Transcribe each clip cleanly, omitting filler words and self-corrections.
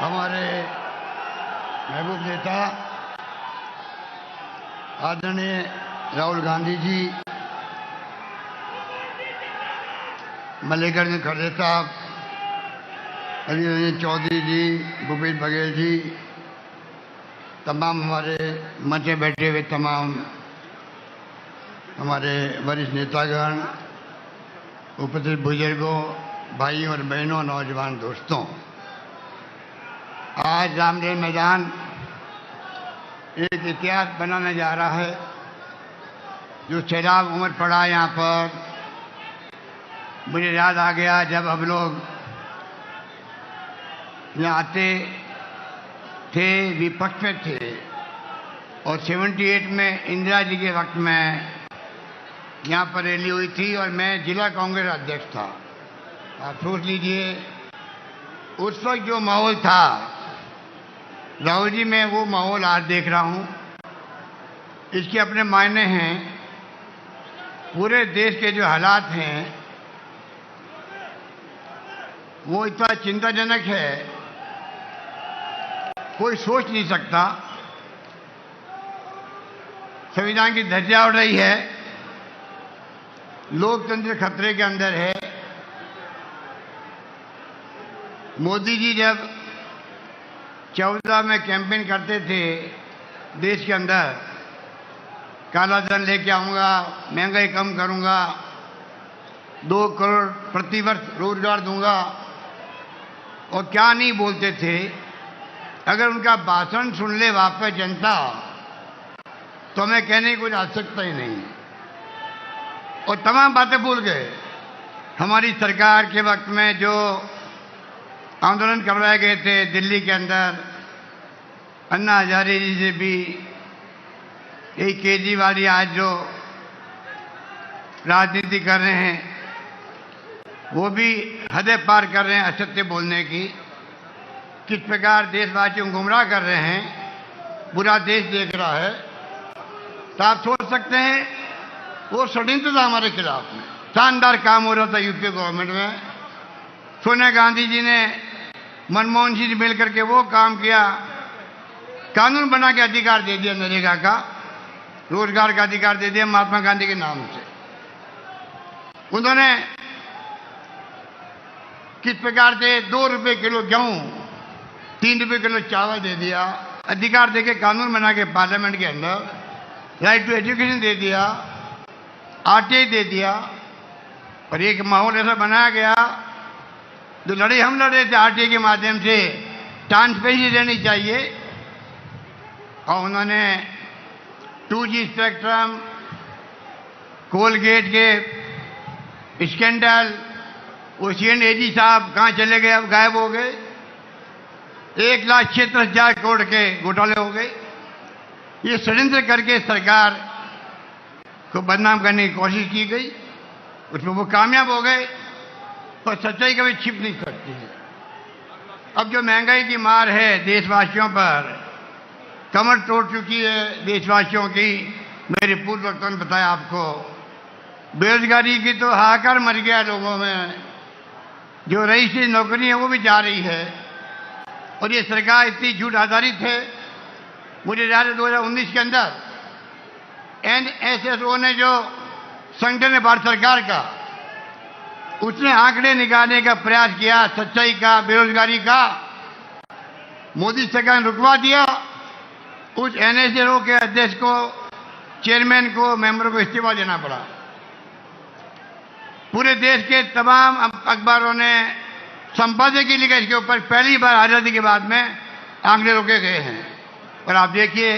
हमारे महबूब नेता आदरणीय राहुल गांधी जी, मल्लिकार्जुन खड़गे साहब, अली रंजन चौधरी जी, भूपेश बघेल जी, तमाम हमारे मंच में बैठे हुए तमाम हमारे वरिष्ठ नेतागण, उपस्थित बुजुर्गों, भाइयों और बहनों, नौजवान दोस्तों, आज रामलीला मैदान एक इतिहास बनाने जा रहा है। जो सैलाब उमड़ पड़ा यहाँ पर, मुझे याद आ गया जब हम लोग यहाँ आते थे, विपक्ष में थे, और 78 में इंदिरा जी के वक्त में यहाँ पर रैली हुई थी और मैं जिला कांग्रेस अध्यक्ष था। आप सोच लीजिए उस वक्त जो माहौल था, राहुल जी मैं वो माहौल आज देख रहा हूँ। इसके अपने मायने हैं। पूरे देश के जो हालात हैं वो इतना चिंताजनक है, कोई सोच नहीं सकता। संविधान की धज्जियां उड़ रही है, लोकतंत्र खतरे के अंदर है। मोदी जी जब 14 में कैंपेन करते थे देश के अंदर, काला धन लेके आऊंगा, महंगाई कम करूंगा, 2 करोड़ प्रतिवर्ष रोजगार दूंगा, और क्या नहीं बोलते थे। अगर उनका भाषण सुन ले वापस जनता तो हमें कहने की कोई आवश्यकता ही नहीं, और तमाम बातें भूल गए। हमारी सरकार के वक्त में जो आंदोलन करवाए गए थे दिल्ली के अंदर, अन्ना हजारे जी से भी, यही केजरीवाल जी आज जो राजनीति कर रहे हैं वो भी हदें पार कर रहे हैं असत्य बोलने की। किस प्रकार देशवासियों को गुमराह कर रहे हैं, पूरा देश देख रहा है। तो आप सोच सकते हैं वो षड्यंत्र था हमारे खिलाफ में। शानदार काम हो रहा था यूपी गवर्नमेंट में। सोनिया गांधी जी ने मनमोहन सिंह से मिलकर के वो काम किया, कानून बना के अधिकार दे दिया, नरेगा का, रोजगार का अधिकार दे दिया महात्मा गांधी के नाम से। उन्होंने किस प्रकार से 2 रुपये किलो गेहूं, 3 रुपये किलो चावल दे दिया, अधिकार देके कानून बना के पार्लियामेंट के अंदर, राइट टू एजुकेशन दे दिया, आरटीआई दे दिया। और एक माहौल ऐसा बनाया गया, जो लड़ाई हम लड़े थे आरटीआई के माध्यम से, ट्रांसपेरेंसी रहनी चाहिए। और उन्होंने 2G स्पेक्ट्रम, कोलगेट के स्कैंडल, ओशियन एजी साहब कहाँ चले गए, अब गायब हो गए। 1,76,000 करोड़ के घोटाले हो गए। ये षड्यंत्र करके सरकार को बदनाम करने की कोशिश की गई, उसमें वो कामयाब हो गए। पर सच्चाई कभी छिप नहीं सकती है। अब जो महंगाई की मार है देशवासियों पर, कमर तोड़ चुकी है देशवासियों की। मेरे पूर्व वक्तों ने बताया आपको, बेरोजगारी की तो हाहाकार मर गया लोगों में। जो रईसी नौकरी है वो भी जा रही है, और ये सरकार इतनी झूठ आधारित है। मुझे याद है 2019 के अंदर NSSO ने जो संगठन है भारत सरकार का, उसने आंकड़े निकालने का प्रयास किया सच्चाई का, बेरोजगारी का। मोदी सरकार ने रुकवा दिया। उस NSSO के अध्यक्ष को, चेयरमैन को, मेंबर को इस्तीफा देना पड़ा। पूरे देश के तमाम अखबारों ने संपादकीय लिखा इसके ऊपर। पहली बार आजादी के बाद में आंकड़े रोके गए हैं। और आप देखिए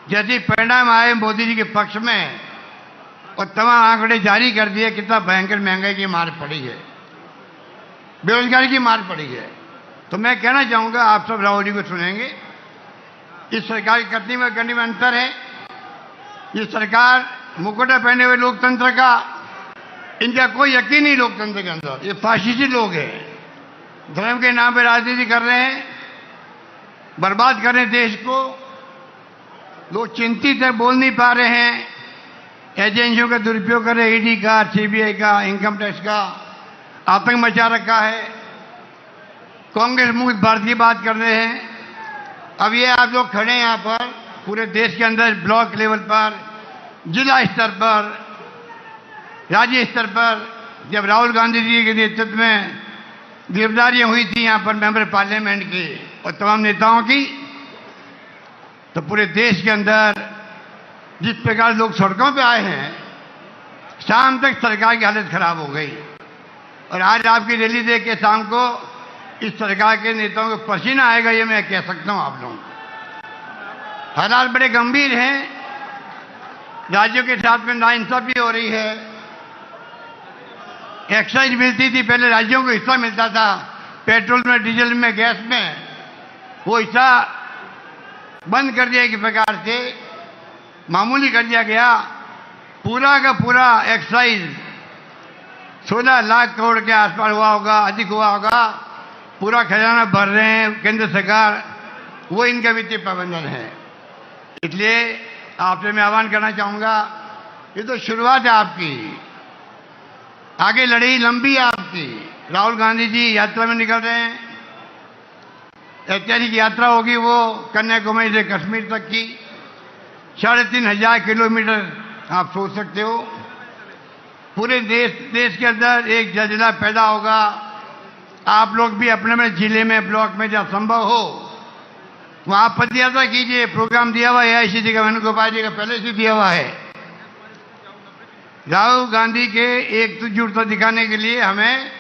जैसे परिणाम आए मोदी जी के पक्ष में, और तमाम आंकड़े जारी कर दिए, कितना भयंकर महंगाई की मार पड़ी है, बेरोजगारी की मार पड़ी है। तो मैं कहना चाहूंगा, आप सब राहुल जी को सुनेंगे, इस सरकार की करने में अंतर है। ये सरकार मुकुटा पहने हुए लोकतंत्र का, इनका कोई यकीन नहीं लोकतंत्र के अंदर। ये फाशिस्टी लोग हैं, धर्म के नाम पे राजनीति कर रहे हैं, बर्बाद कर रहे हैं देश को। लोग चिंतित है, बोल नहीं पा रहे हैं। एजेंसियों का दुरुपयोग कर रहे हैं, ईडी का, सीबीआई का, इनकम टैक्स का, आतंक मचा रखा है। कांग्रेस मुक्त भारत की बात कर रहे हैं। अब ये आप लोग खड़े हैं यहाँ पर, पूरे देश के अंदर ब्लॉक लेवल पर, जिला स्तर पर, राज्य स्तर पर जब राहुल गांधी जी के नेतृत्व में गिरफ्तारियां हुई थी यहाँ पर मेंबर पार्लियामेंट की और तमाम नेताओं की, तो पूरे देश के अंदर जिस प्रकार लोग सड़कों पे आए हैं, शाम तक सरकार की हालत खराब हो गई। और आज आपकी रैली देख के शाम को इस सरकार के नेताओं को पसीना आएगा, ये मैं कह सकता हूं आप लोगों को। हालात बड़े गंभीर हैं, राज्यों के साथ में नाइंसाफी हो रही है। एक्साइज मिलती थी पहले, राज्यों को हिस्सा मिलता था पेट्रोल में, डीजल में, गैस में, वो हिस्सा बंद कर दिया एक प्रकार से, मामूली कर दिया गया। पूरा का पूरा एक्साइज 16 लाख करोड़ के आसपास हुआ होगा, अधिक हुआ होगा। पूरा खजाना भर रहे हैं केंद्र सरकार, वो इनका वित्तीय प्रबंधन है। इसलिए आपसे मैं आह्वान करना चाहूंगा, ये तो शुरुआत है आपकी, आगे लड़ाई लंबी है आपकी। राहुल गांधी जी यात्रा में निकल रहे हैं, ऐतिहासिक यात्रा होगी वो कन्याकुमारी से कश्मीर तक की, 3,500 किलोमीटर आप सोच सकते हो। पूरे देश के अंदर एक जलजिला पैदा होगा। आप लोग भी अपने अपने जिले में, ब्लॉक में जहाँ संभव हो वहाँ पदयात्रा कीजिए। प्रोग्राम दिया हुआ है AICC का, वेणुगोपाल जी का पहले से दिया हुआ है। राहुल गांधी के एकजुटता दिखाने के लिए हमें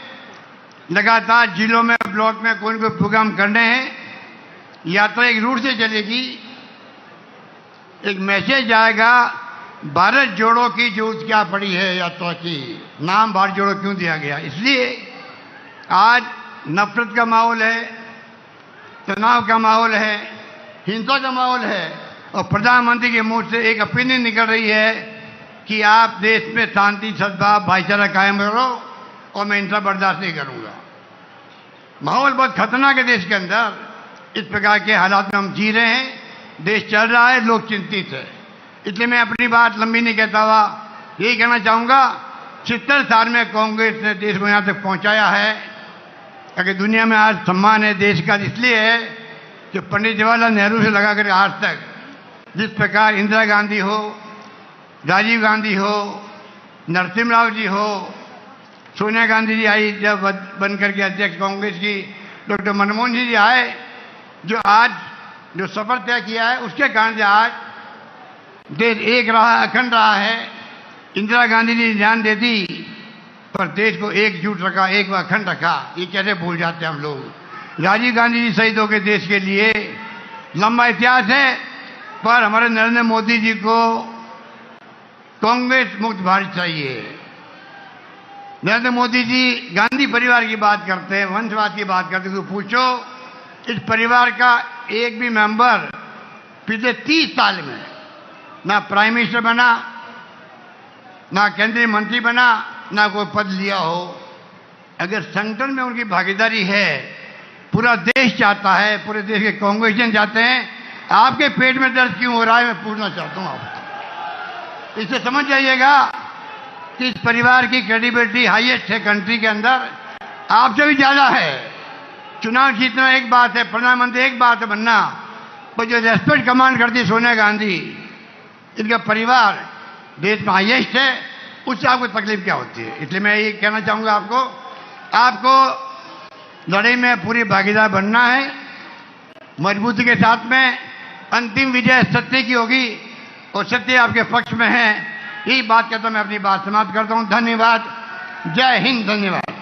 लगातार जिलों में, ब्लॉक में कोई न कोई प्रोग्राम करने हैं। यात्रा एक रूट से चलेगी, एक मैसेज आएगा, भारत जोड़ो की जरूरत क्या पड़ी है यात्रा की। नाम भारत जोड़ो क्यों दिया गया? इसलिए आज नफरत का माहौल है, तनाव का माहौल है, हिंसा का माहौल है, और प्रधानमंत्री के मुंह से एक ओपिनियन निकल रही है कि आप देश में शांति, सद्भाव, भाईचारा कायम करो और मैं इनका बर्दाश्त नहीं करूंगा। माहौल बहुत खतरनाक है देश के अंदर। इस प्रकार के हालात में हम जी रहे हैं, देश चल रहा है, लोग चिंतित है। इसलिए मैं अपनी बात लंबी नहीं कहता हुआ यही कहना चाहूंगा, 70 साल में कांग्रेस ने देश को यहाँ तक पहुंचाया है। अगर दुनिया में आज सम्मान है देश का, इसलिए है कि पंडित जवाहरलाल नेहरू से लगाकर आज तक जिस प्रकार इंदिरा गांधी हो, राजीव गांधी हो, नरसिम्हा राव जी हो, सोनिया गांधी जी आई जब बन करके अध्यक्ष कांग्रेस की, डॉक्टर मनमोहन जी आए, जो आज जो सफर तय किया है उसके कारण से आज देश एक रहा, अखंड रहा है। इंदिरा गांधी जी ने जान दे दी पर देश को एकजुट रखा, एक व अखंड रखा। ये कैसे भूल जाते हैं हम लोग। राजीव गांधी जी शहीद हो गए देश के लिए, लंबा इतिहास है। पर हमारे नरेंद्र मोदी जी को कांग्रेस मुक्त भारत चाहिए। नरेंद्र मोदी जी गांधी परिवार की बात करते हैं, वंशवाद की बात करते हैं, तो पूछो इस परिवार का एक भी मेंबर पिछले 30 साल में ना प्राइम मिनिस्टर बना, ना केंद्रीय मंत्री बना, ना कोई पद लिया हो। अगर संगठन में उनकी भागीदारी है, पूरा देश चाहता है, पूरे देश के कांग्रेसियन चाहते हैं, आपके पेट में दर्द क्यों हो रहा है मैं पूछना चाहता हूं आपको। इससे समझ जाइएगा कि इस परिवार की क्रेडिबिलिटी हाईएस्ट है कंट्री के अंदर, आपसे भी ज्यादा है। चुनाव जीतना एक बात है, प्रधानमंत्री एक बात है बनना, पर जो रेस्पेक्ट कमांड करती है सोनिया गांधी, इनका परिवार देश में हाईएस्ट है, उससे आपको तकलीफ क्या होती है? इसलिए मैं ये कहना चाहूंगा आपको लड़ाई में पूरी भागीदार बनना है, मजबूती के साथ में। अंतिम विजय सत्य की होगी और सत्य आपके पक्ष में है। यही बात कहता मैं अपनी बात समाप्त करता हूं। धन्यवाद। जय हिंद। धन्यवाद।